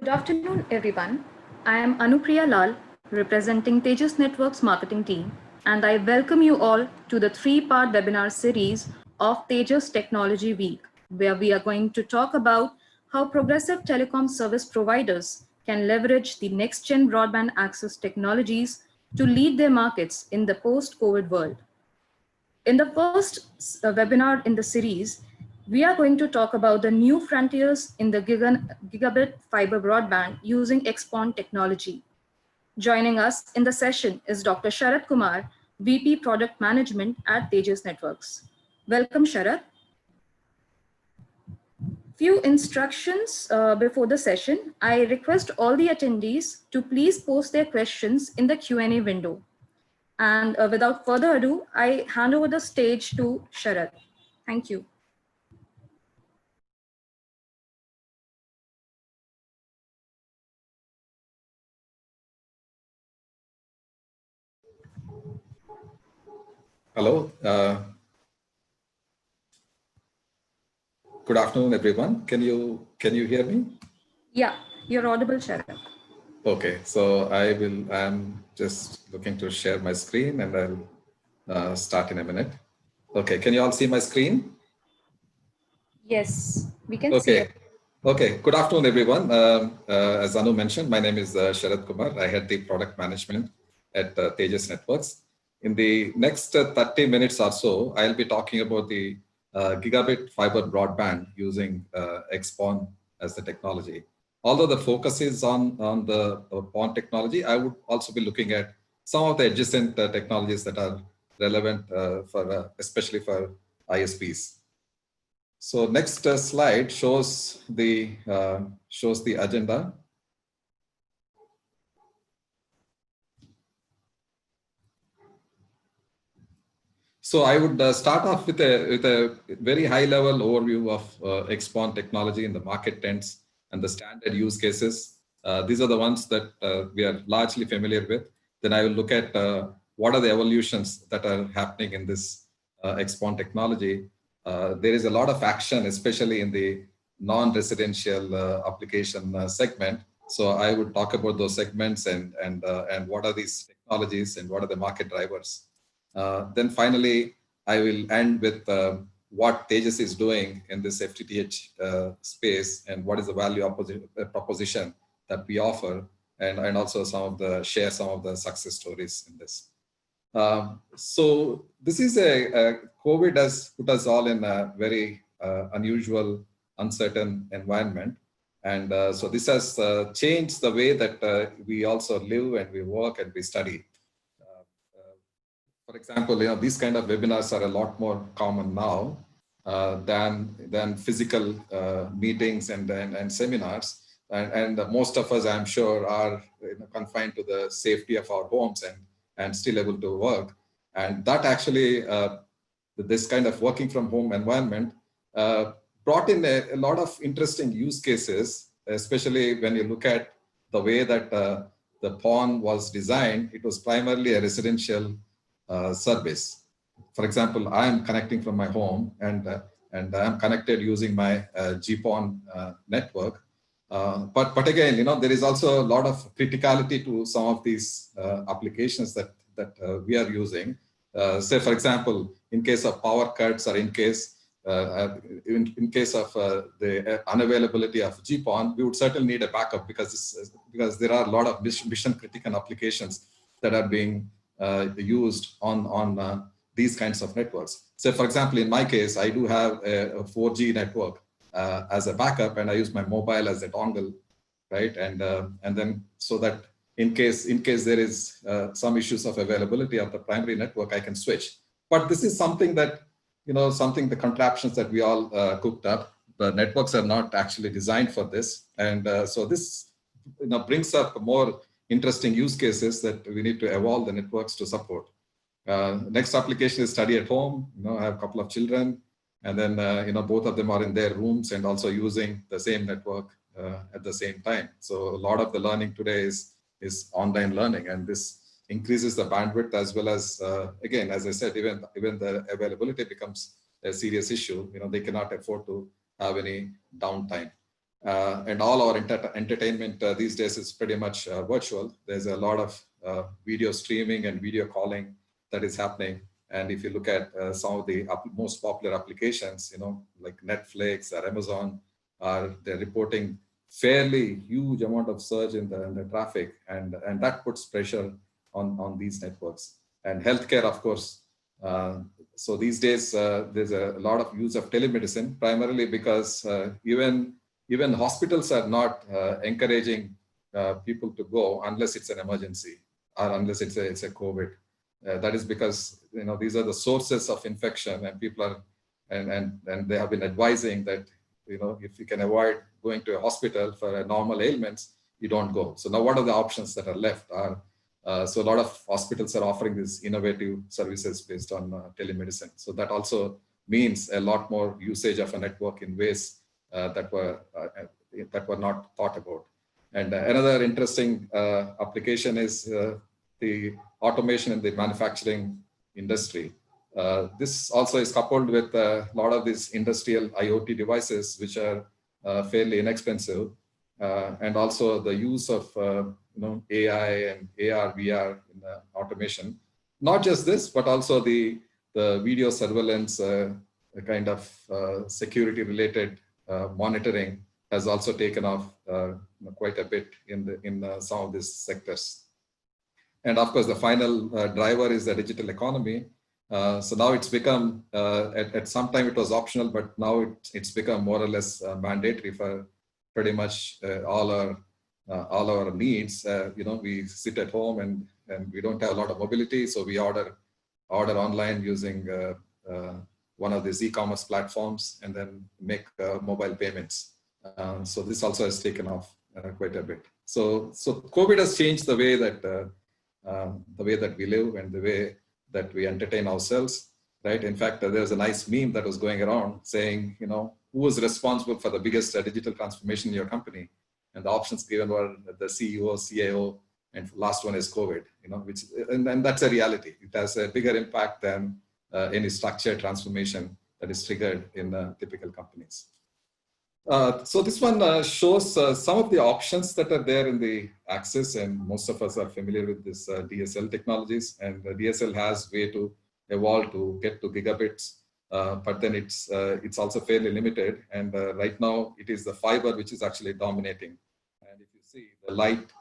Good afternoon, everyone. I am Anupriya Lal, representing Tejas Networks marketing team, and I welcome you all to the three-part webinar series of Tejas Technology Week, where we are going to talk about how progressive telecom service providers can leverage the next-gen broadband access technologies to lead their markets in the post-COVID world. In the first webinar in the series, we are going to talk about the new frontiers in the gigabit fiber broadband using XPON technology. Joining us in the session is Dr. Sharat Kumar, VP Product Management at Tejas Networks. Welcome, Sharat. Few instructions before the session. I request all the attendees to please post their questions in the Q&A window. And without further ado, I hand over the stage to Sharat. Thank you. Hello. Good afternoon, everyone. Can you hear me? Yeah, you're audible, Sharat. Okay, so I'm just looking to share my screen and I'll start in a minute. Okay, can you all see my screen? Yes, we can see it. Okay, good afternoon, everyone. As Anu mentioned, my name is Sharat Kumar. I head the product management at Tejas Networks. In the next 30 minutes or so, I'll be talking about the gigabit fiber broadband using XPON as the technology. Although the focus is on the PON technology, I would also be looking at some of the adjacent technologies that are relevant especially for ISPs. So next slide shows the agenda. So I would start off with a very high level overview of XPON technology in the market trends and the standard use cases. These are the ones that we are largely familiar with. Then I will look at what are the evolutions that are happening in this XPON technology. There is a lot of action, especially in the non-residential application segment. So I would talk about those segments and what are these technologies and what are the market drivers. Then finally, I will end with what Tejas is doing in this FTTH space and what is the value proposition that we offer, and also share some of the success stories in this. So this is COVID has put us all in a very unusual, uncertain environment. And so this has changed the way that we also live and we work and we study. For example, these kind of webinars are a lot more common now than physical meetings and seminars. And most of us, I'm sure, are confined to the safety of our homes and still able to work. And that actually, this kind of working from home environment brought in a lot of interesting use cases, especially when you look at the way that the PON was designed. It was primarily a residential service. For example, I am connecting from my home and I'm connected using my GPON network. But again, there is also a lot of criticality to some of these applications that we are using. Say, for example, in case of power cuts or in case of the unavailability of GPON, we would certainly need a backup because there are a lot of mission critical applications that are being used on these kinds of networks. So for example, in my case, I do have a 4G network as a backup, and I use my mobile as a dongle, right? And then so that in case there is some issues of availability of the primary network, I can switch. But this is something that, the contraptions that we all cooked up. The networks are not actually designed for this. And so this brings up more interesting use cases that we need to evolve the networks to support. Next application is study at home. I have a couple of children, and then both of them are in their rooms and also using the same network at the same time. So a lot of the learning today is online learning, and this increases the bandwidth as well as again, as I said, even the availability becomes a serious issue. They cannot afford to have any downtime. and all our entertainment these days is pretty much virtual. There's a lot of video streaming and video calling that is happening. And if you look at some of the most popular applications, like Netflix or Amazon, they're reporting fairly huge amount of surge in the traffic, and that puts pressure on these networks. And healthcare, of course. So these days, there's a lot of use of telemedicine, primarily because even hospitals are not encouraging people to go unless it's an emergency or unless it's a COVID. That is because these are the sources of infection, and people are and they have been advising that if you can avoid going to a hospital for a normal ailments, you don't go. So now, what are the options that are left? So a lot of hospitals are offering these innovative services based on telemedicine. So that also means a lot more usage of a network in ways that were not thought about. And another interesting application is the automation in the manufacturing industry. This also is coupled with a lot of these industrial IoT devices, which are fairly inexpensive, and also the use of AI and AR, VR in automation. Not just this, but also the video surveillance kind of security-related monitoring has also taken off quite a bit in some of these sectors. And of course, the final driver is the digital economy. So now it's become, at some time it was optional, but now it's become more or less mandatory for pretty much all our needs. We sit at home and we don't have a lot of mobility, so we order online using one of these e-commerce platforms and then make mobile payments. So this also has taken off quite a bit. So COVID has changed the way that we live and the way that we entertain ourselves, right? In fact, there's a nice meme that was going around saying, who was responsible for the biggest digital transformation in your company? And the options given were the CEO, CIO, and last one is COVID, and that's a reality. It has a bigger impact than any structured transformation that is triggered in typical companies. So this one shows some of the options that are there in the axis, and most of us are familiar with this DSL technologies, and the DSL has way to evolve to get to gigabits, but then it's also fairly limited, and right now it is the fiber which is actually dominating. And if you see, the light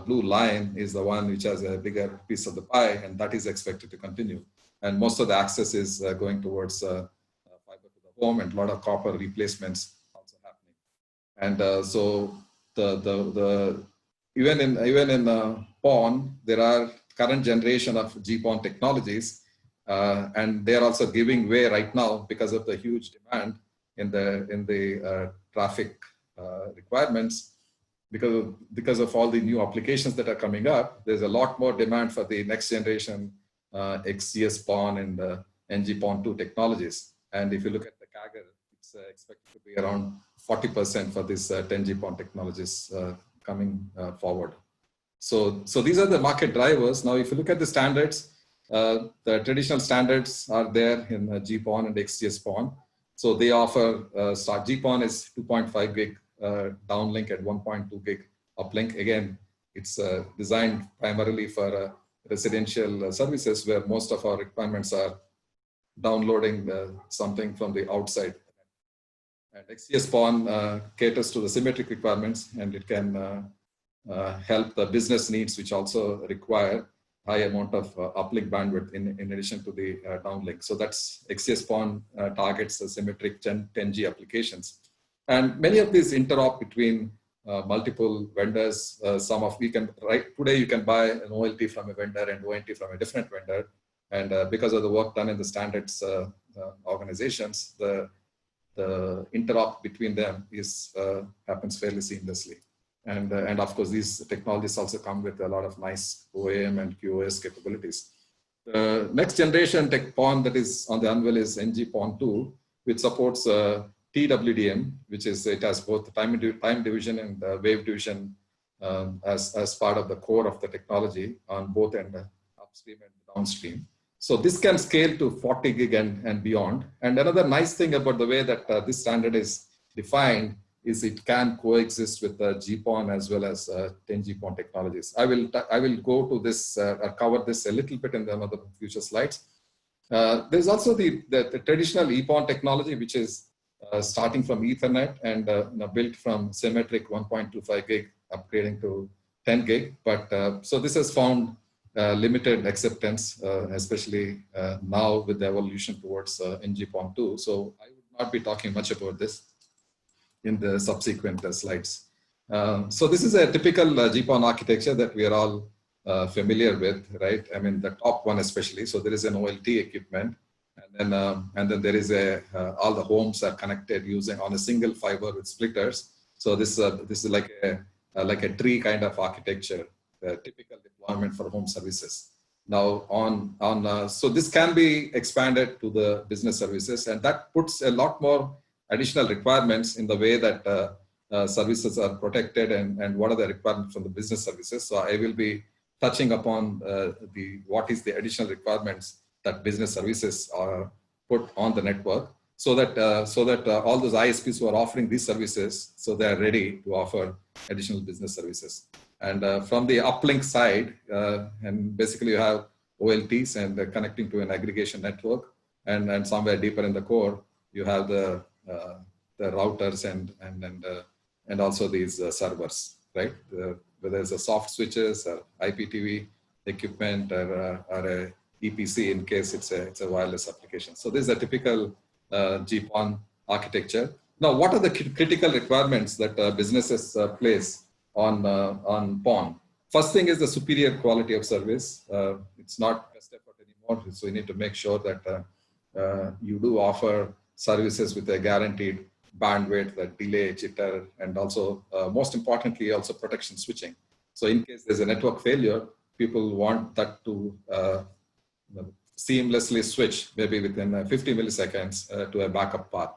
blue line is the one which has a bigger piece of the pie, and that is expected to continue. And most of the access is going towards fiber to the home, and a lot of copper replacements also happening. And so even in PON, there are current generation of GPON technologies, and they are also giving way right now because of the huge demand in the traffic requirements. Because of all the new applications that are coming up, there's a lot more demand for the next generation XGS-PON and NG-PON2 technologies. And if you look at the CAGR, it's expected to be around 40% for this 10G-PON technologies coming forward. So these are the market drivers. Now, if you look at the standards, the traditional standards are there in GPON and XGS-PON. So they offer, GPON is 2.5 gig downlink at 1.2 gig uplink. Again, it's designed primarily for residential services where most of our requirements are downloading something from the outside. And XGS-PON caters to the symmetric requirements, and it can help the business needs, which also require high amount of uplink bandwidth in addition to the downlink. So that's XGS-PON targets the symmetric 10G applications. And many of these interop between multiple vendors. Today you can buy an OLT from a vendor and ONT from a different vendor. And because of the work done in the standards organizations, the interop between them happens fairly seamlessly. And of course, these technologies also come with a lot of nice OAM and QoS capabilities. The next generation tech PON that is on the anvil is NG-PON2, which supports TWDM, which is, it has both time division and wave division as part of the core of the technology on both end, upstream and downstream. So this can scale to 40 gig and beyond. And another nice thing about the way that this standard is defined is it can coexist with GPON as well as 10G-PON technologies. I will go to this, cover this a little bit in the other future slides. There's also the traditional EPON technology, which is starting from Ethernet and built from symmetric 1.25 gig, upgrading to 10 gig. But so this has found limited acceptance, especially now with the evolution towards NG-PON2. So I would not be talking much about this in the subsequent slides. So this is a typical GPON architecture that we are all familiar with, right? I mean, the top one especially. So there is an OLT equipment, and then there is all the homes are connected using on a single fiber with splitters. So this is like a tree kind of architecture, typical deployment for home services. Now so this can be expanded to the business services, and that puts a lot more additional requirements in the way that services are protected and what are the requirements from the business services. So I will be touching upon what is the additional requirements that business services are put on the network, so that all those ISPs who are offering these services, so they are ready to offer additional business services. And from the uplink side, and basically you have OLTs and connecting to an aggregation network, and somewhere deeper in the core, you have the routers and also these servers, right? Whether it's a soft switches or IPTV equipment or a EPC in case it's a wireless application. So this is a typical GPON architecture. Now, what are the critical requirements that businesses place on PON? First thing is the superior quality of service. It's not best effort anymore, so you need to make sure that you do offer services with a guaranteed bandwidth, the delay, jitter, and also most importantly, also protection switching. So in case there's a network failure, people want that to seamlessly switch maybe within 50 milliseconds to a backup path.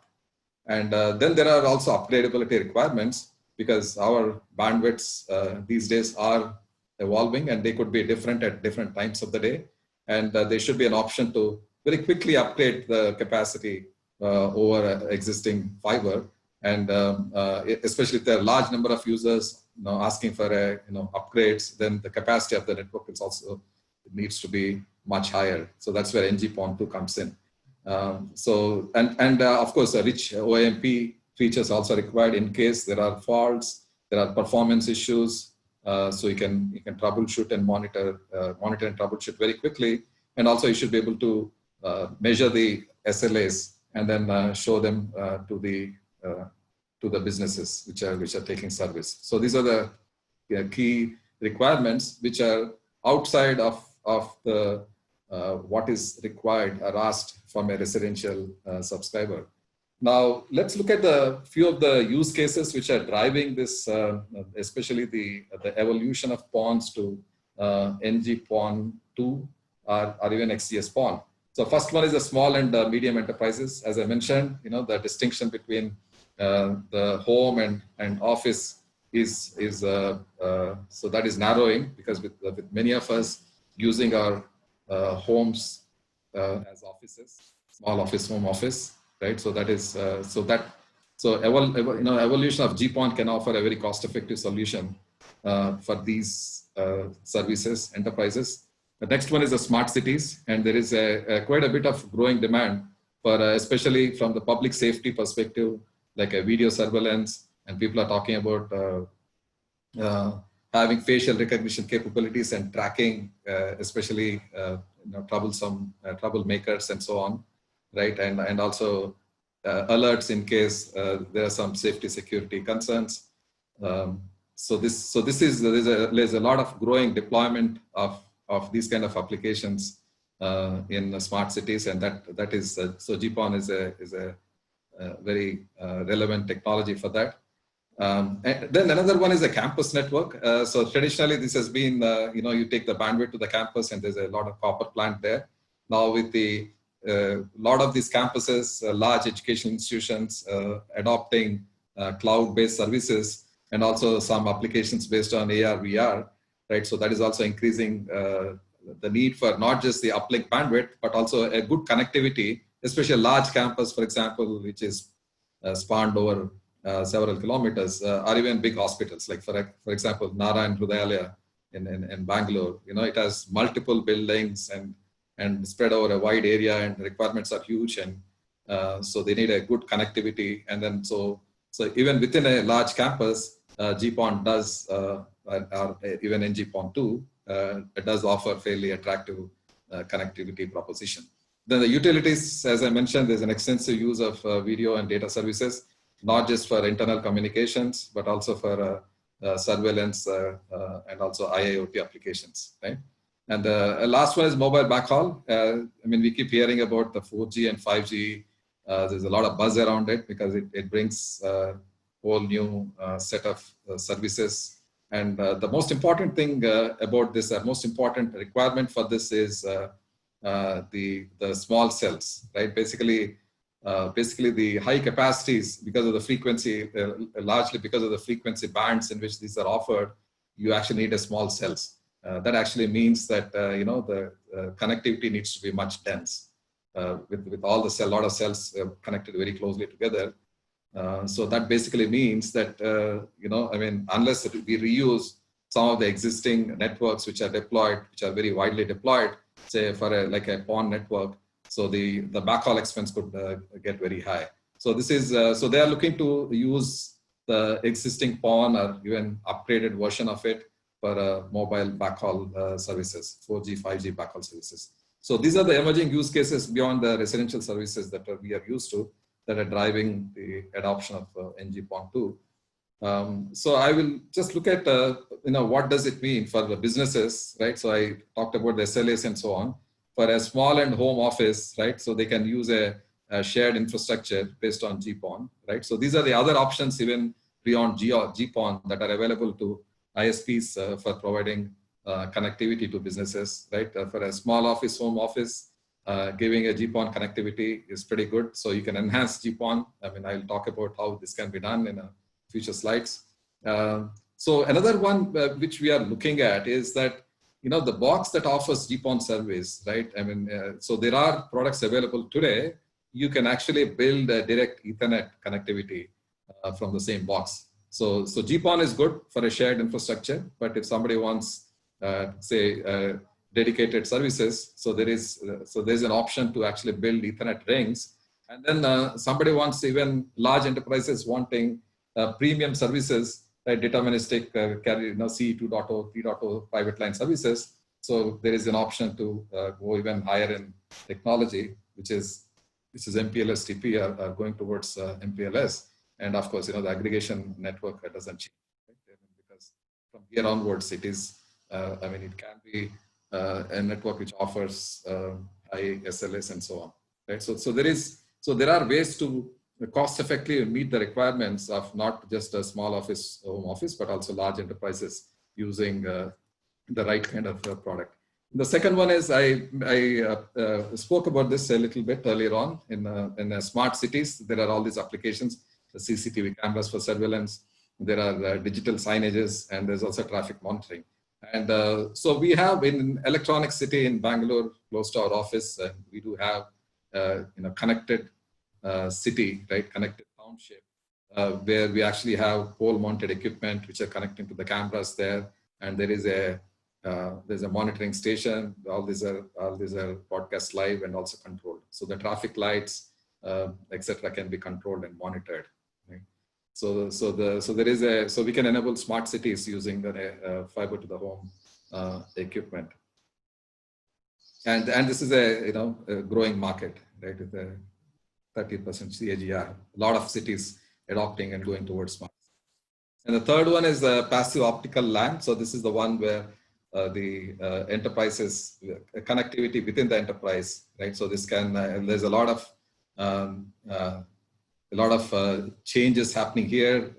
And then there are also upgradability requirements, because our bandwidths these days are evolving and they could be different at different times of the day. And there should be an option to very quickly upgrade the capacity over existing fiber, and especially if there are a large number of users asking for upgrades, then the capacity of the network is also needs to be much higher. So that's where NG-PON2 comes in. So of course, rich OAMP features also required in case there are faults, there are performance issues. So you can troubleshoot and monitor and troubleshoot very quickly, and also you should be able to measure the SLAs and then show them to the businesses which are taking service. So these are the key requirements which are outside of the what is required or asked from a residential subscriber. Now let's look at the few of the use cases which are driving this, especially the evolution of PONs to NG-PON2 or even XGS-PON. So first one is the small and medium enterprises. As I mentioned, the distinction between the home and office is so that is narrowing, because with many of us using our homes as offices, small office, home office, right? So that is evolution of GPON can offer a very cost-effective solution for these services, enterprises. The next one is the smart cities, and there is quite a bit of growing demand for, especially from the public safety perspective, like a video surveillance, and people are talking about having facial recognition capabilities and tracking, especially troublemakers and so on, right? And also alerts in case there are some safety security concerns. So there's a lot of growing deployment of these kind of applications in smart cities, and that is so GPON is a very relevant technology for that. And then another one is a campus network. So traditionally this has been you take the bandwidth to the campus and there's a lot of copper plant there. Now with the lot of these campuses, large education institutions adopting cloud-based services, and also some applications based on AR, VR, right? So that is also increasing the need for not just the uplink bandwidth, but also a good connectivity, especially a large campus, for example, which is spanned over several kilometers, or even big hospitals, like for example, Narayan Hrudayalaya in Bangalore. It has multiple buildings and spread over a wide area, and the requirements are huge, and so they need a good connectivity. And then so even within a large campus, GPON does, or even NG-PON2, it does offer fairly attractive connectivity proposition. Then the utilities, as I mentioned, there's an extensive use of video and data services, not just for internal communications, but also for surveillance and also IIoT applications, right? And the last one is mobile backhaul. We keep hearing about the 4G and 5G. There's a lot of buzz around it because it brings a whole new set of services. And the most important thing about this, most important requirement for this is the small cells, right? Basically the high capacities, because of the frequency, largely because of the frequency bands in which these are offered, you actually need a small cells. That actually means that the connectivity needs to be much dense with all the lot of cells connected very closely together. So that basically means that unless we reuse some of the existing networks which are deployed, which are very widely deployed, say for like a PON network, so the backhaul expense could get very high. So this is so they are looking to use the existing PON or even upgraded version of it for mobile backhaul services, 4G, 5G backhaul services. So these are the emerging use cases beyond the residential services that we are used to, that are driving the adoption of NG-PON2. So I will just look at what does it mean for the businesses, right? So I talked about the SLAs and so on. For a small and home office, right? So they can use a shared infrastructure based on GPON, right? So these are the other options even beyond GPON that are available to ISPs for providing connectivity to businesses, right? For a small office, home office, giving a GPON connectivity is pretty good. So you can enhance GPON. I'll talk about how this can be done in future slides. So another one which we are looking at is that, the box that offers GPON service, right? So there are products available today. You can actually build a direct Ethernet connectivity from the same box. So GPON is good for a shared infrastructure, but if somebody wants, say, dedicated services, so there's an option to actually build Ethernet rings. And then somebody wants, even large enterprises wanting premium services, like deterministic carrier, CE 2.0, 3.0 private line services. So there is an option to go even higher in technology, which is MPLS TP are going towards MPLS. And of course, the aggregation network doesn't change, right? Because from here onwards, it is, it can be a network which offers high SLAs and so on, right? So there are ways to cost effectively meet the requirements of not just a small office, home office, but also large enterprises using the right kind of product. The second one is I spoke about this a little bit earlier on in smart cities. There are all these applications, the CCTV cameras for surveillance. There are digital signages, and there's also traffic monitoring. And so we have in Electronic City in Bangalore, close to our office, we do have connected city, right? Connected township, where we actually have pole-mounted equipment which are connecting to the cameras there, and there is there's a monitoring station. All these are broadcast live and also controlled. So the traffic lights, etc., can be controlled and monitored. Right? So we can enable smart cities using the fiber to the home equipment, and this is a growing market, right? With a 30% CAGR. A lot of cities adopting and going towards smart. And the third one is passive optical LAN. So this is the one where the enterprises connectivity within the enterprise, right? So this can there's a lot of changes happening here,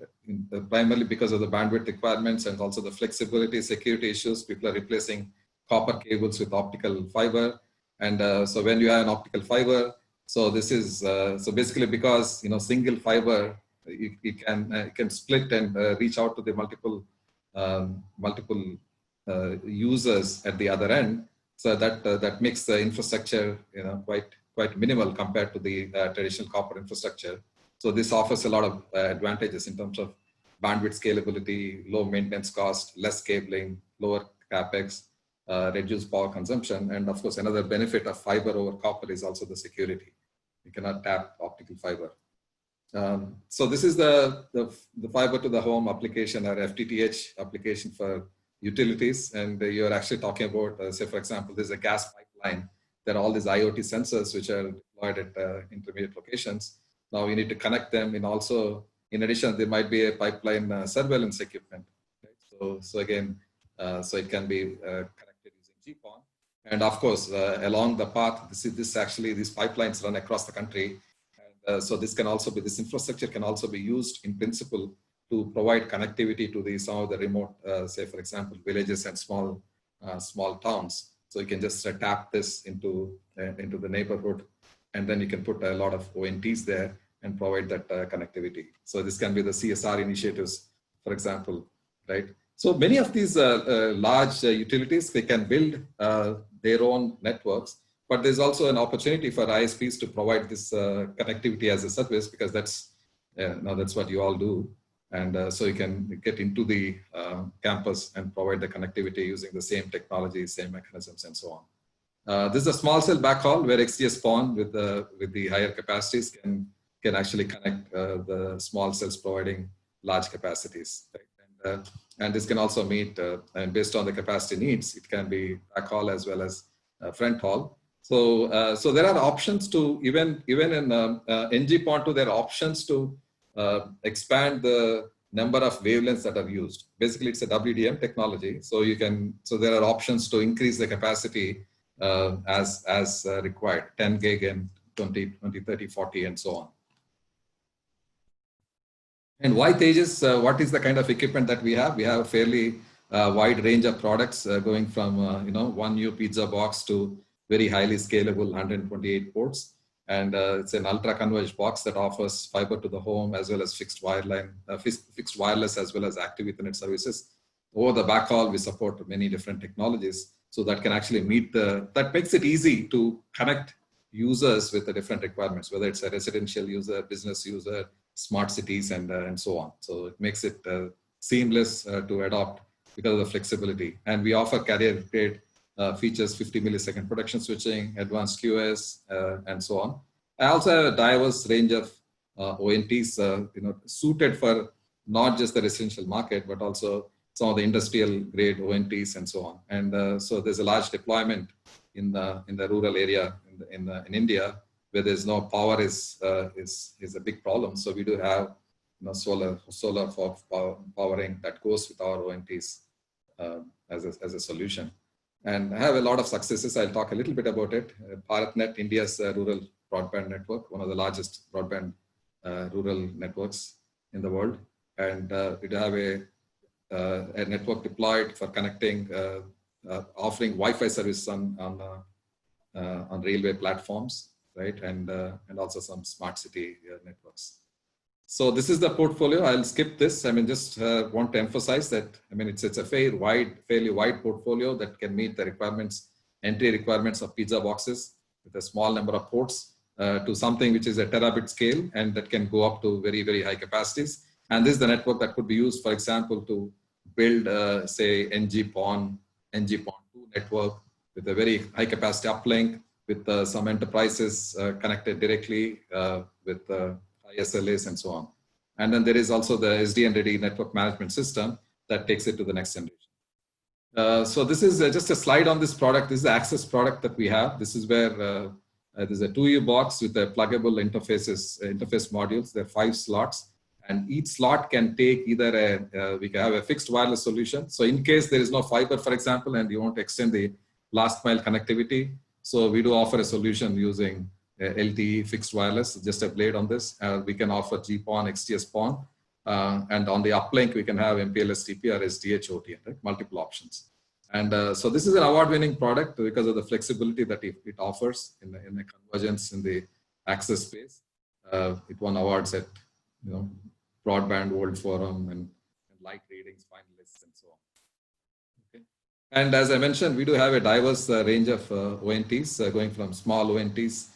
primarily because of the bandwidth requirements and also the flexibility, security issues. People are replacing copper cables with optical fiber, and so when you have an optical fiber, so this is so basically because single fiber you can split and reach out to the multiple users at the other end. So that makes the infrastructure quite minimal compared to the traditional copper infrastructure. So this offers a lot of advantages in terms of bandwidth scalability, low maintenance cost, less cabling, lower capex, reduced power consumption. And of course, another benefit of fiber over copper is also the security. You cannot tap optical fiber. So this is the fiber to the home application, or FTTH application for utilities. And you're actually talking about, say, for example, there's a gas pipeline. There are all these IoT sensors which are deployed at intermediate locations. Now you need to connect them. And also, in addition, there might be a pipeline surveillance equipment. Right? So again, so it can be connected using GPON. And of course, along the path, these pipelines run across the country. So this infrastructure can also be used in principle to provide connectivity to some of the remote, say for example, villages and small towns. So you can just tap this into the neighborhood, and then you can put a lot of ONTs there and provide that connectivity. So this can be the CSR initiatives, for example, right? So many of these large utilities, they can build their own networks. But there's also an opportunity for ISPs to provide this connectivity as a service, because that's what you all do. And so you can get into the campus and provide the connectivity using the same technology, same mechanisms, and so on. This is a small cell backhaul where XGS-PON with the higher capacities can actually connect the small cells providing large capacities. Right? And this can also meet, and based on the capacity needs, it can be backhaul as well as front haul. So there are options to, even in NG-PON2, there are options to expand the number of wavelengths that are used. Basically, it's a WDM technology. So there are options to increase the capacity as required, 10 gig and 20, 30, 40, and so on. And why Tejas? What is the kind of equipment that we have? We have a fairly wide range of products going from one new pizza box to very highly scalable 128 ports. And it's an ultra converged box that offers fiber to the home as well as fixed wireless as well as active Ethernet services. Over the backhaul, we support many different technologies. So that can actually that makes it easy to connect users with the different requirements, whether it's a residential user, business user, smart cities, and so on. So it makes it seamless to adopt because of the flexibility. And we offer carrier grade features, 50 millisecond protection switching, advanced QoS, and so on. I also have a diverse range of ONTs, suited for not just the residential market, but also some of the industrial grade ONTs and so on. And so there's a large deployment in the rural area in India, where there's no power is a big problem. So we do have solar for powering that goes with our ONTs as a solution. And I have a lot of successes. I'll talk a little bit about it. BharatNet, India's rural broadband network, one of the largest broadband rural networks in the world. And we have a network deployed for connecting, offering Wi-Fi service on railway platforms, right? And also some smart city networks. So this is the portfolio. I'll skip this. I mean, just want to emphasize that, I mean, it's a fairly wide portfolio that can meet the entry requirements of pizza boxes with a small number of ports to something which is a terabit scale, and that can go up to very, very high capacities. And this is the network that could be used, for example, to build, say, NG-PON2 network with a very high capacity uplink with some enterprises connected directly with SLAs and so on. And then there is also the SDN ready network management system that takes it to the next generation. So this is just a slide on this product. This is the access product that we have. This is where there's a 2U box with a pluggable interface modules. There are 5 slots, and each slot can take either we can have a fixed wireless solution. So in case there is no fiber, for example, and you want to extend the last mile connectivity, so we do offer a solution using LTE fixed wireless, just a blade on this. We can offer GPON, XGS-PON, and on the uplink, we can have MPLS TP or SDH OTN, right? Multiple options. And so this is an award-winning product because of the flexibility that it offers in the convergence in the access space. It won awards at Broadband World Forum and Light Ratings finalists and so on. Okay. And as I mentioned, we do have a diverse range of ONTs going from small ONTs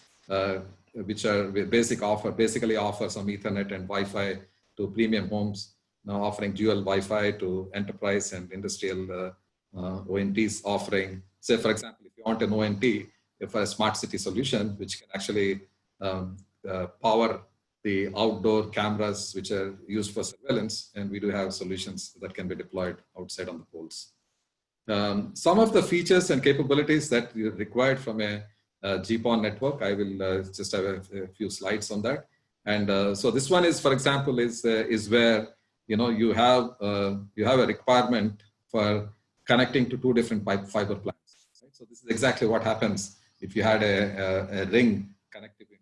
which are basically offer some Ethernet and Wi-Fi to premium homes, now offering dual Wi-Fi to enterprise and industrial ONTs offering, say, for example, if you want an ONT for a smart city solution, which can actually power the outdoor cameras which are used for surveillance, and we do have solutions that can be deployed outside on the poles. Some of the features and capabilities that are required from a GPON network, I will just have a few slides on that. And so this one is, for example, is where you have a requirement for connecting to two different fiber plants. Right? So this is exactly what happens if you had a ring connectivity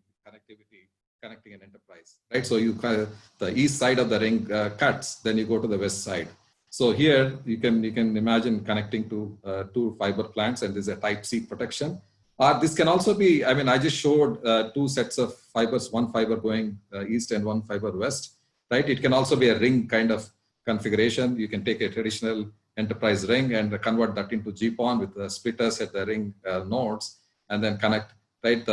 connecting an enterprise, right? So the east side of the ring cuts, then you go to the west side. So here you can imagine connecting to two fiber plants, and there's a Type-C protection. This can also be, I mean, I just showed two sets of fibers, one fiber going east and one fiber west, right? It can also be a ring kind of configuration. You can take a traditional enterprise ring and convert that into GPON with the splitters at the ring nodes, and then connect, right?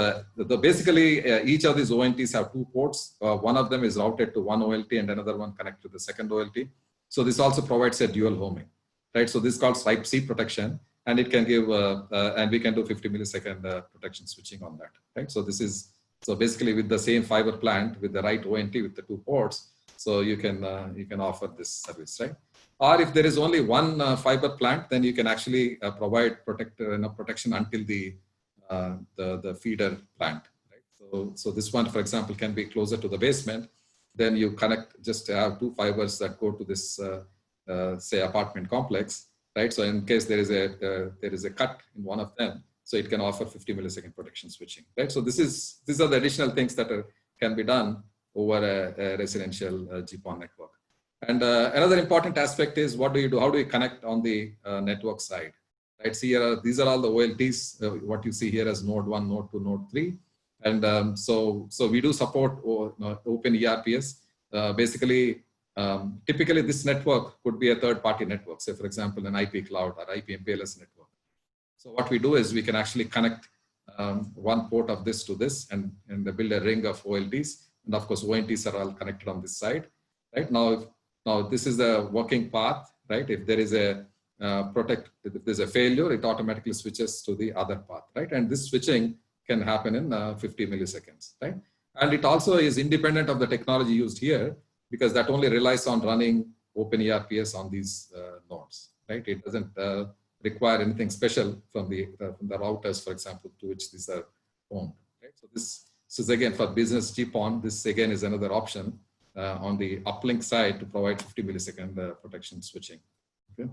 Basically, each of these ONTs have two ports. One of them is routed to one OLT and another one connected to the second OLT. So this also provides a dual homing, right? So this is called Type-C protection, and it can give, and we can do 50 millisecond protection switching on that, right? So this is, so basically with the same fiber plant, with the right ONT with the two ports, so you can offer this service, right? Or if there is only one fiber plant, then you can actually provide protection until the feeder plant, right? So this one, for example, can be closer to the basement. Then you connect, just have two fibers that go to this, say, apartment complex, right? So in case there is a cut in one of them, so it can offer 50 millisecond protection switching, right? So these are the additional things that can be done over a residential GPON network. And another important aspect is, what do you do? How do you connect on the network side? Right. So these are all the OLTs. What you see here as node 1, node 2, node 3. And so we do support open ERPS. Basically, typically this network could be a third-party network, say, for example, an IP cloud or IP MPLS network. So what we do is we can actually connect one port of this to this and build a ring of OLTs. And of course, ONTs are all connected on this side. Right now this is the working path, right? If there is if there's a failure, it automatically switches to the other path, right? And this switching can happen in 50 milliseconds, right? And it also is independent of the technology used here, because that only relies on running OpenERPS on these nodes, right? It doesn't require anything special from the routers, for example, to which these are owned, right? So this is again for business GPON. This again is another option on the uplink side to provide 50 millisecond protection switching. Okay.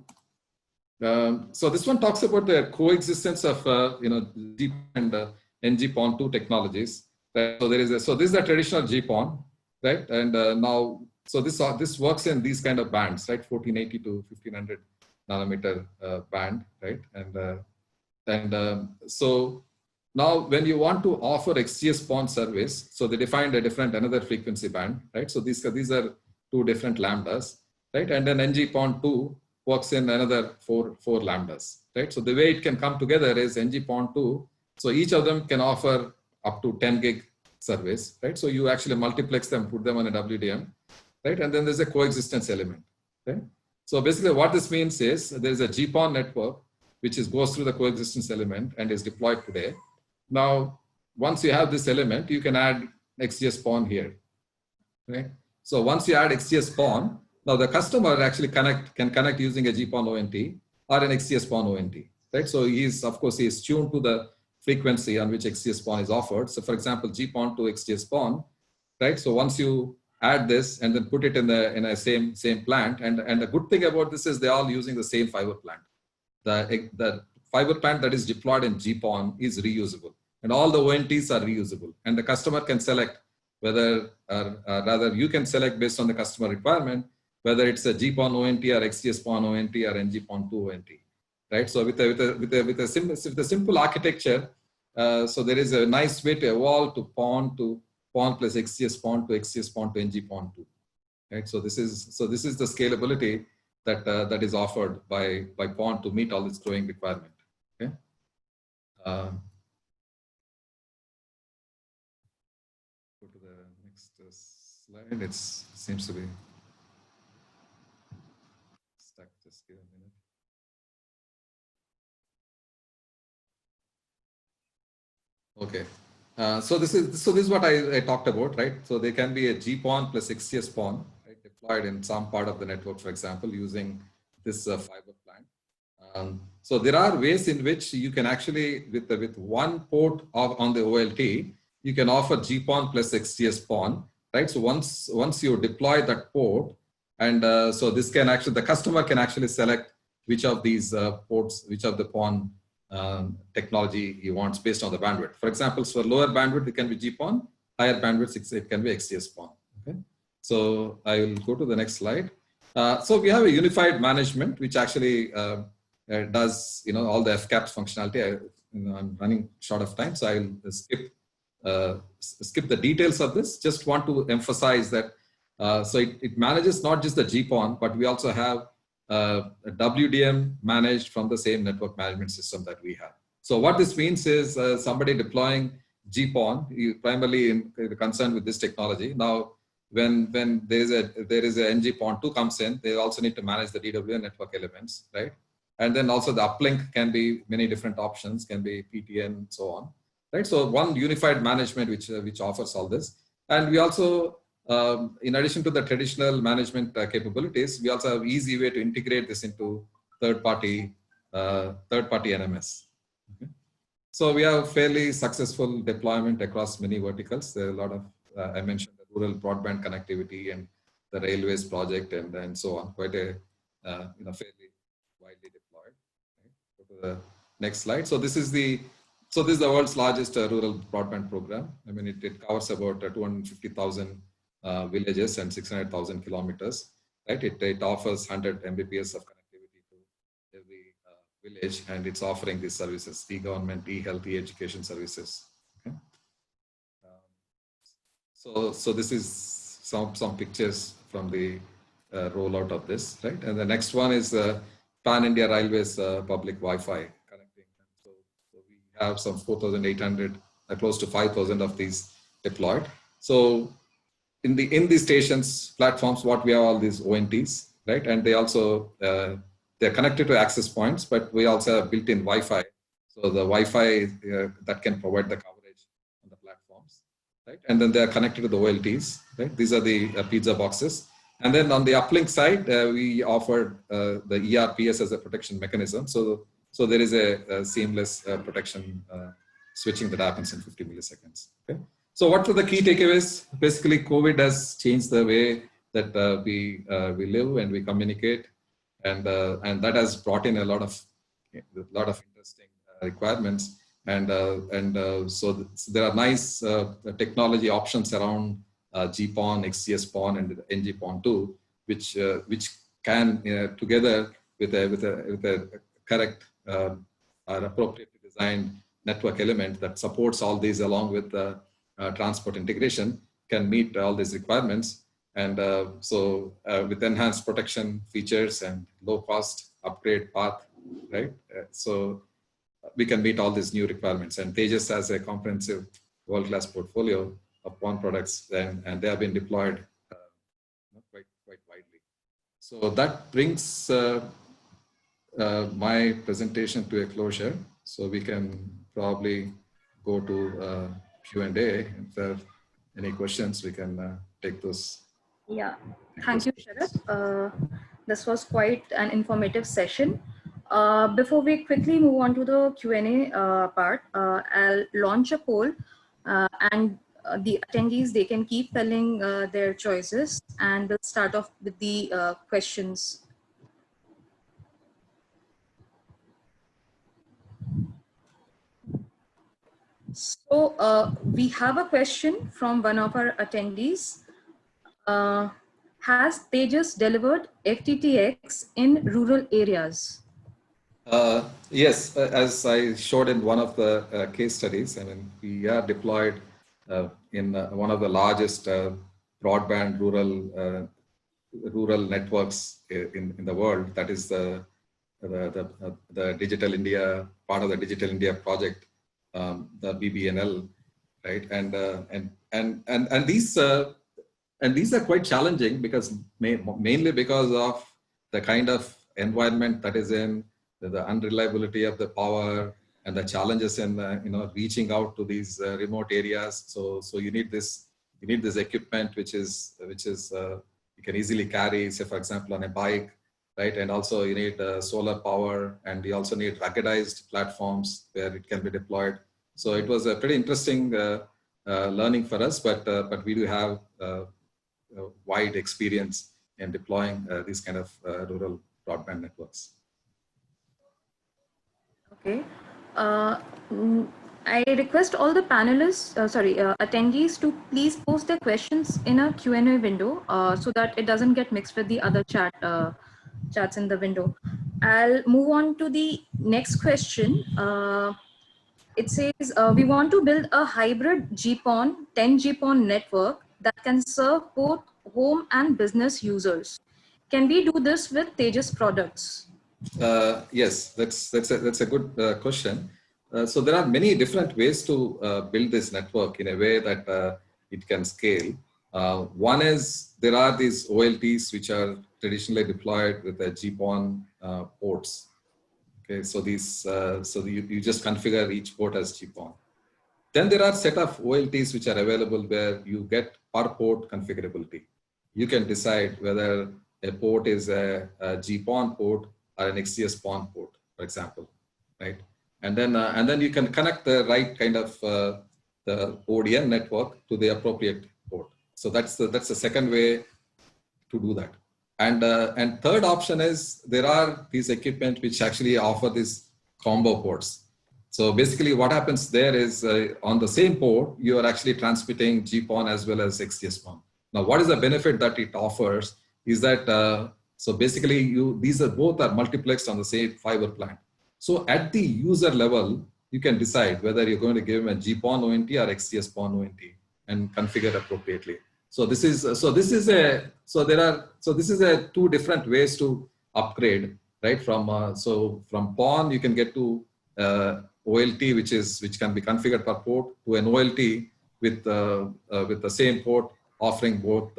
So this one talks about the coexistence of GPON and NG-PON2 technologies. Right? So this is the traditional GPON, right? And now, so this works in these kind of bands, right? 1480 to 1500 nanometer band, right? And so now when you want to offer XGS-PON service, so they defined another frequency band, right? So these are two different lambdas, right? And then NG-PON2 works in another four lambdas, right? So the way it can come together is NG-PON2. So each of them can offer up to 10 gig service, right? So you actually multiplex them, put them on a WDM, right? And then there's a coexistence element, right? So basically what this means is there's a GPON network which goes through the coexistence element and is deployed today. Now, once you have this element, you can add XGS-PON here, right? So once you add XGS-PON, now the customer actually can connect using a GPON ONT or an XGS-PON ONT, right? So of course, he is tuned to the frequency on which XGS-PON is offered. So for example, GPON to XGS-PON, right? So once you add this and then put it in a same plant, and the good thing about this is they're all using the same fiber plant. The fiber plant that is deployed in GPON is reusable, and all the ONTs are reusable, and the customer can select whether, rather you can select based on the customer requirement, whether it's a GPON ONT or XGS-PON ONT or NG-PON2 ONT, right? So with a simple architecture, so there is a nice way to evolve to PON plus XGS-PON to XGS-PON to NG-PON2, right? So this is the scalability that is offered by PON to meet all this growing requirement. Okay. And it seems to be stuck. Just give a minute. Okay. So this is what I talked about, right? So there can be a GPON plus XGS-PON, right, deployed in some part of the network, for example, using this fiber plant. So there are ways in which you can actually, with one port on the OLT, you can offer GPON plus XGS-PON, right? So once you deploy that port, and so this can actually, the customer can actually select which of these ports, which of the PON technology he wants based on the bandwidth. For example, for lower bandwidth, it can be GPON, higher bandwidth, it can be XGS-PON. Okay. So I will go to the next slide. So we have a unified management, which actually does all the FCAPS functionality. I'm running short of time, so I will skip the details of this. Just want to emphasize that so it manages not just the GPON, but we also have a WDM managed from the same network management system that we have. So what this means is somebody deploying GPON, primarily concerned with this technology. Now, when there is a NG-PON2 comes in, they also need to manage the DWDM network elements, right? And then also the uplink can be many different options, can be PTN and so on, right? So one unified management which offers all this. And we also, in addition to the traditional management capabilities, we also have easy way to integrate this into third-party NMS. Okay. So we have fairly successful deployment across many verticals. There are a lot of, I mentioned the rural broadband connectivity and the railways project and so on. Quite a fairly widely deployed. Right? Go to the next slide. So this is the world's largest rural broadband program. I mean, it covers about 250,000 villages and 600,000 kilometers. Right? It offers 100 Mbps of connectivity to every village, and it's offering these services: e-government, e-health, e-education services. Okay? So this is some pictures from the rollout of this, right? And the next one is Pan India Railways public Wi-Fi connecting. So we have some 4,800, close to 5,000 of these deployed. So in the stations platforms, what we have all these ONTs, right? And they also they're connected to access points, but we also have built-in Wi-Fi. So the Wi-Fi that can provide the coverage on the platforms, right? And then they're connected to the OLTs, right? These are the pizza boxes. And then on the uplink side, we offered the ERPS as a protection mechanism. So there is a seamless protection switching that happens in 50 milliseconds. Okay. So what were the key takeaways? Basically, COVID has changed the way that we live and we communicate, and that has brought in a lot of interesting requirements. And so there are nice technology options around GPON, XGS-PON, and NG-PON2, which can together with a correct or appropriately designed network element that supports all these along with the transport integration, can meet all these requirements. And so with enhanced protection features and low cost upgrade path, right? So we can meet all these new requirements. And Tejas has a comprehensive world-class portfolio of PON products, and they have been deployed quite widely. So that brings my presentation to a closure. So we can probably go to Q&A. If there are any questions, we can take those. Yeah, thank you, Sharath. This was quite an informative session. Before we quickly move on to the Q&A part, I'll launch a poll and the attendees, they can keep telling their choices, and we'll start off with the questions. So we have a question from one of our attendees. Has Tejas delivered FTTX in rural areas? Yes, as I showed in one of the case studies, I mean, we are deployed in one of the largest broadband rural networks in the world. That is the Digital India, part of the Digital India project, the BBNL, right? And these And these are quite challenging because mainly because of the kind of environment that is in, the unreliability of the power, and the challenges in reaching out to these remote areas. So you need this equipment which is you can easily carry, say for example on a bike, right? And also you need solar power, and you also need ruggedized platforms where it can be deployed. So it was a pretty interesting learning for us, but we do have wide experience in deploying these kind of rural broadband networks. Okay. I request all the panelists, attendees to please post their questions in a Q&A window so that it doesn't get mixed with the other chats in the window. I'll move on to the next question. It says, we want to build a hybrid GPON, 10 GPON network that can serve both home and business users. Can we do this with Tejas products? Yes, that's a good question. So there are many different ways to build this network in a way that it can scale. One is there are these OLTs which are traditionally deployed with the GPON ports. Okay, so these you just configure each port as GPON. Then there are set of OLTs which are available where you get per port configurability. You can decide whether a port is a GPON port or an XGS-PON port, for example, right? And then you can connect the right kind of the ODN network to the appropriate port. So that's the second way to do that. And third option is there are these equipment which actually offer these combo ports. So basically what happens there is on the same port, you are actually transmitting GPON as well as XGS-PON. Now, what is the benefit that it offers is that, so basically these are both are multiplexed on the same fiber plant. So at the user level, you can decide whether you're going to give them a GPON ONT or XGS-PON ONT and configure appropriately. So this is two different ways to upgrade, right? From PON you can get to OLT, which can be configured per port, to an OLT with the same port offering both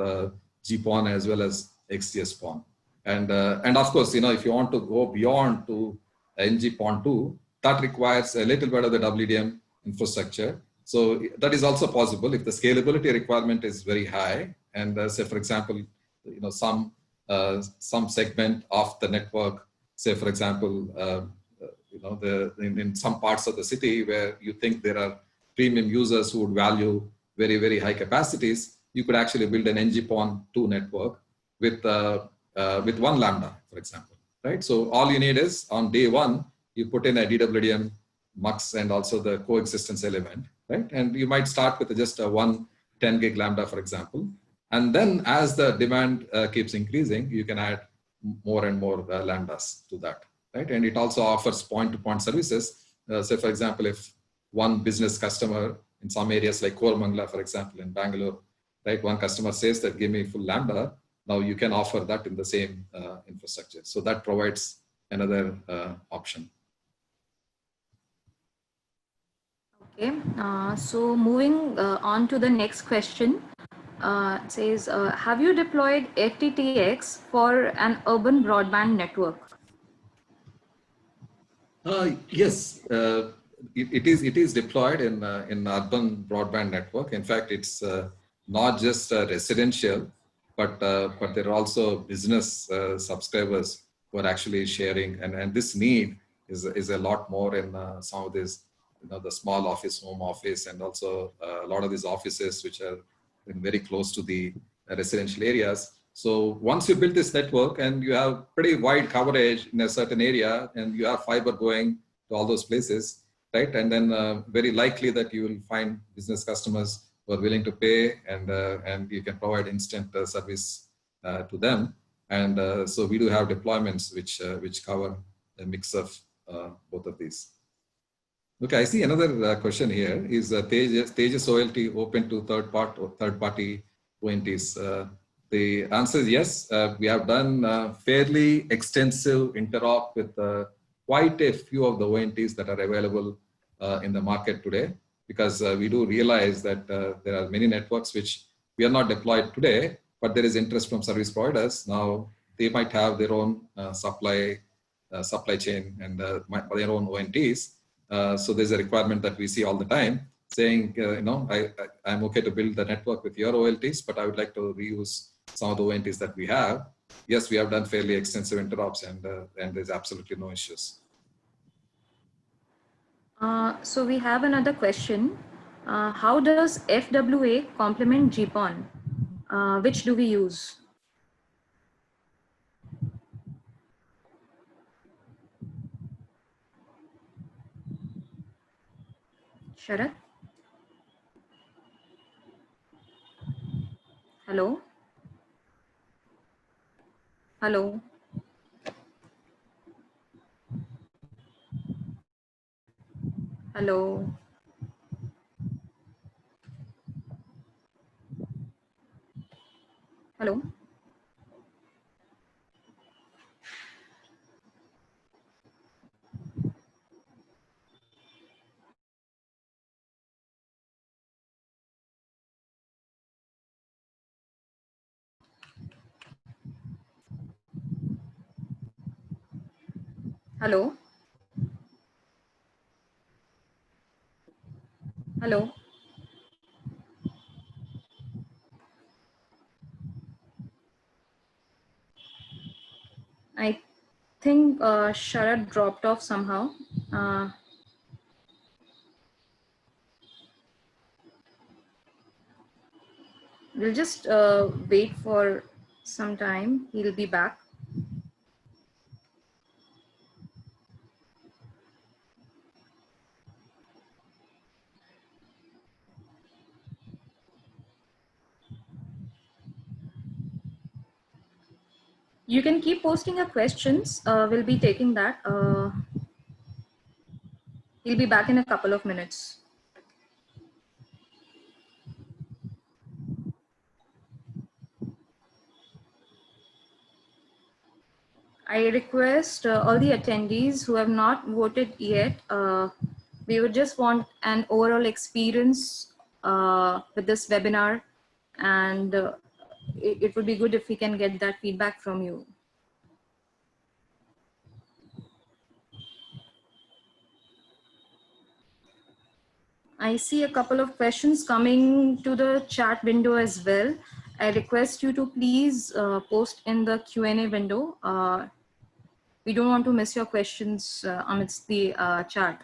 GPON as well as XGS-PON. And of course, if you want to go beyond to NG-PON2, that requires a little bit of the WDM infrastructure. So that is also possible if the scalability requirement is very high. And say, for example, some segment of the network, say, for example, in some parts of the city where you think there are premium users who would value very, very high capacities, you could actually build an NG-PON2 network with one lambda, for example, right? So all you need is on day one, you put in a DWDM mux and also the coexistence element, right? And you might start with just a 10 gig lambda, for example. And then as the demand keeps increasing, you can add more and more lambdas to that, right? And it also offers point-to-point services. Say, for example, if one business customer in some areas like Koramangala, for example, in Bangalore, right? One customer says that give me full lambda. Now you can offer that in the same infrastructure. So that provides another option. Okay, so moving on to the next question. It says, have you deployed FTTX for an urban broadband network? Yes, it is deployed in urban broadband network. In fact, it's not just residential, but there are also business subscribers who are actually sharing, and this need is a lot more in some of these, the small office, home office, and also a lot of these offices which are very close to the residential areas. So once you build this network and you have pretty wide coverage in a certain area and you have fiber going to all those places, right? And then very likely that you will find business customers who are willing to pay, and you can provide instant service to them. And so we do have deployments which cover a mix of both of these. Okay, I see another question here. Is Tejas OLT open to third-party ONTs? The answer is yes. We have done fairly extensive interop with quite a few of the ONTs that are available in the market today, because we do realize that there are many networks which We are not deployed today, but there is interest from service providers. Now they might have their own supply chain and their own ONTs. So there's a requirement that we see all the time saying, I'm okay to build the network with your OLTs, but I would like to reuse some of the ONTs that we have. Yes, we have done fairly extensive interops and there's absolutely no issues. So we have another question. How does FWA complement GPON? Which do we use? Sharat? Hello? Hello? Hello? Hello? Hello? Hello? I think Sharat dropped off somehow. We'll just wait for some time. He'll be back. You can keep posting your questions. We'll be taking that. He'll be back in a couple of minutes. I request all the attendees who have not voted yet, we would just want an overall experience with this webinar, and it would be good if we can get that feedback from you. I see a couple of questions coming to the chat window as well. I request you to please post in the Q&A window. We don't want to miss your questions amidst the chat.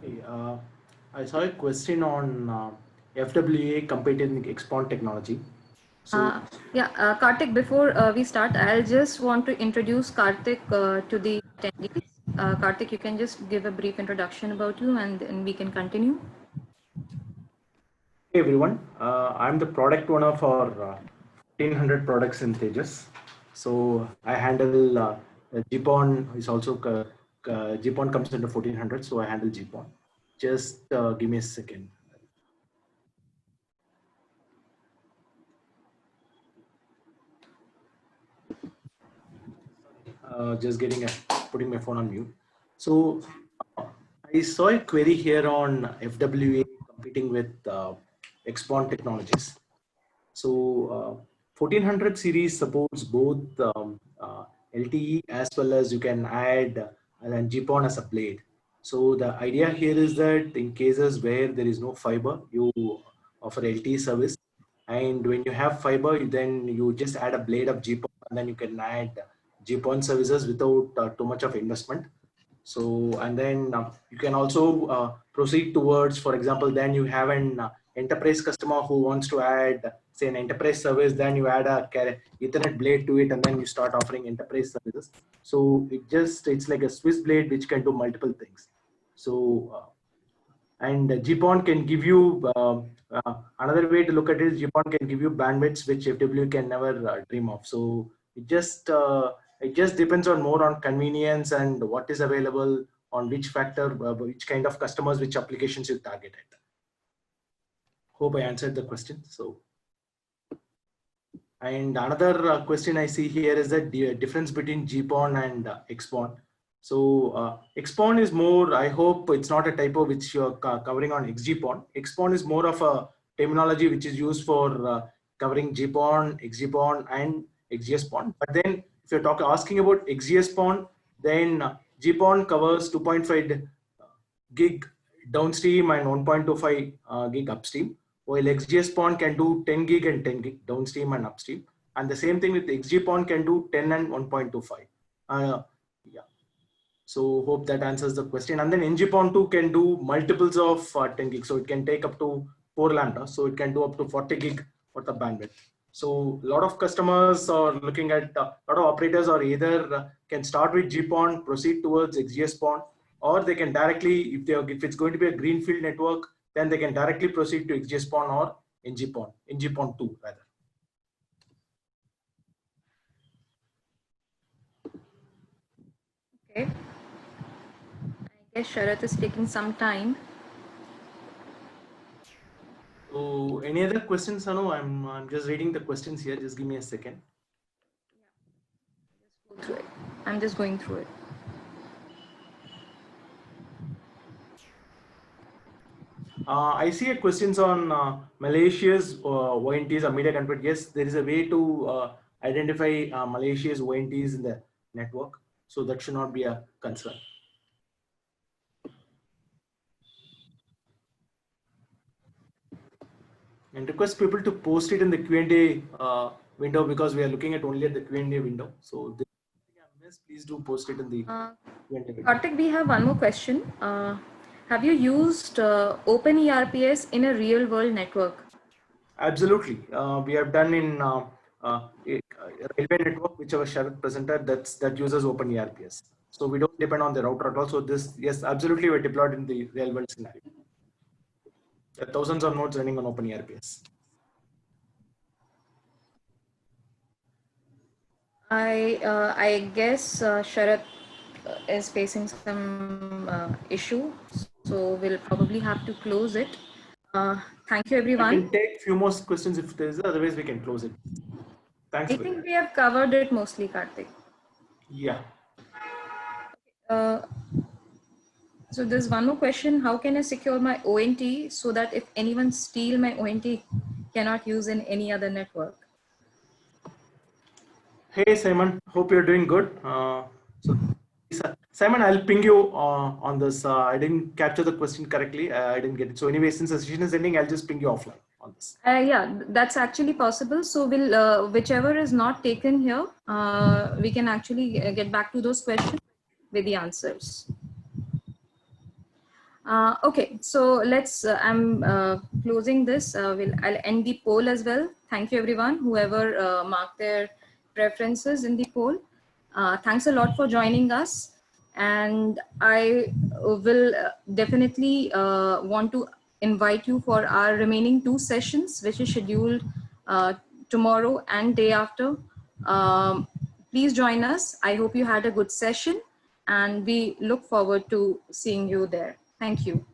Hey, I saw a question on FWA competing XPON technology. So, Karthik, before we start, I'll just want to introduce Karthik to the attendees. Karthik, you can just give a brief introduction about you and then we can continue. hey everyone, I'm the product owner for 1400 products in Tejas. So I handle GPON is also GPON comes under 1400, so I handle GPON. Just give me a second. Just putting my phone on mute. So I saw a query here on FWA competing with XPON technologies. So 1400 series supports both LTE as well as you can add an GPON as a blade. So the idea here is that in cases where there is no fiber, you offer LTE service. And when you have fiber, then you just add a blade of GPON and then you can add GPON services without too much of investment. So, and then you can also proceed towards, for example, then you have an enterprise customer who wants to add, say, an enterprise service, then you add a Ethernet blade to it, and then you start offering enterprise services. So it's like a Swiss blade which can do multiple things. So and GPON can give you another way to look at it is GPON can give you bandwidths which FWA can never dream of. So it just depends on more on convenience and what is available on which factor, which kind of customers, which applications you target at. Hope I answered the question. So, and another question I see here is the difference between GPON and XPON. So XPON is more, I hope it's not a typo which you're covering on XGPON. XPON is more of a terminology which is used for covering GPON, XGPON and XGS-PON. But then if you're asking about XGS-PON, then GPON covers 2.5 gig downstream and 1.25 gig upstream, while XGS-PON can do 10 gig and 10 gig downstream and upstream. And the same thing with XGPON can do 10 and 1.25. Yeah. So hope that answers the question. And then NGPON 2 can do multiples of 10 gig. So it can take up to 4 lambda. So it can do up to 40 gig for the bandwidth. So a lot of customers are looking at, a lot of operators are either can start with GPON, proceed towards XGS-PON, or they can directly, if it's going to be a greenfield network, then they can directly proceed to XGS-PON or NGPON, NGPON 2 rather. Okay. I guess Sharath is taking some time. So any other questions, Anu? I'm just reading the questions here. Just give me a second. Yeah. Just go through it. I'm just going through it. I see a questions on Malaysia's ONTs or media convert. Yes, there is a way to identify Malaysia's ONTs in the network. So that should not be a concern. And request people to post it in the Q&A window, because we are looking at only at the Q&A window. So this I missed, please do post it in the Q&A window. Karthik, we have one more question. Have you used OpenERPS in a real world network? Absolutely. We have done in railway network, which our Sharath presented, that uses OpenERPS. So we don't depend on the router at all. So this, yes, absolutely, we're deployed in the real world scenario. There are thousands of nodes running on OpenERPS. I guess Sharath is facing some issue, so we'll probably have to close it. Thank you, everyone. I can take few more questions if there is, otherwise we can close it. Thanks. I think we have covered it mostly, Karthik. Yeah. So there's one more question. How can I secure my ONT so that if anyone steal my ONT, cannot use in any other network? Hey, Simon, hope you're doing good. So Simon, I'll ping you on this. I didn't capture the question correctly. I didn't get it. So anyway, since the session is ending, I'll just ping you offline on this. Yeah, that's actually possible. So we'll, whichever is not taken here, we can actually get back to those questions with the answers. Okay, so let's, I'm closing this. I'll end the poll as well. Thank you, everyone, whoever marked their preferences in the poll. Thanks a lot for joining us. And I will definitely want to invite you for our remaining 2 sessions, which is scheduled tomorrow and day after. Please join us. I hope you had a good session and we look forward to seeing you there. Thank you.